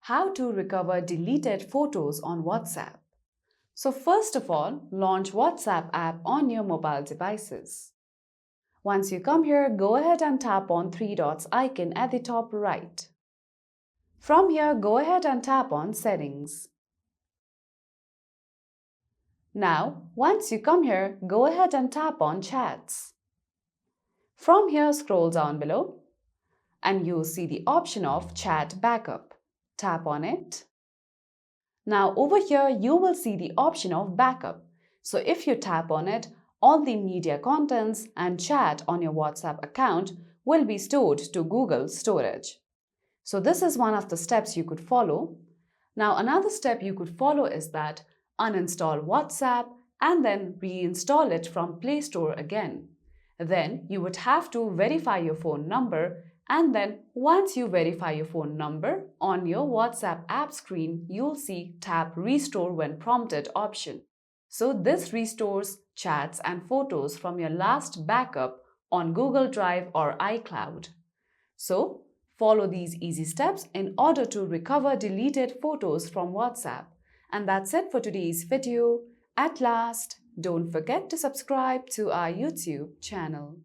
How to recover deleted photos on WhatsApp. So first of all, launch WhatsApp app on your mobile devices. Once you come here, go ahead and tap on three dots icon at the top right. From here, go ahead and tap on Settings. Now, once you come here, go ahead and tap on Chats. From here, scroll down below and you'll see the option of Chat Backup. Tap on it. Now over here, you will see the option of Backup. So if you tap on it, all the media contents and chat on your WhatsApp account will be stored to Google storage. So this is one of the steps you could follow. Now another step you could follow is that uninstall WhatsApp and then reinstall it from Play Store again. Then you would have to verify your phone number, and then once you verify your phone number, on your WhatsApp app screen, you'll see Tap Restore when prompted option. So this restores chats and photos from your last backup on Google Drive or iCloud. So follow these easy steps in order to recover deleted photos from WhatsApp. And that's it for today's video. At last, don't forget to subscribe to our YouTube channel.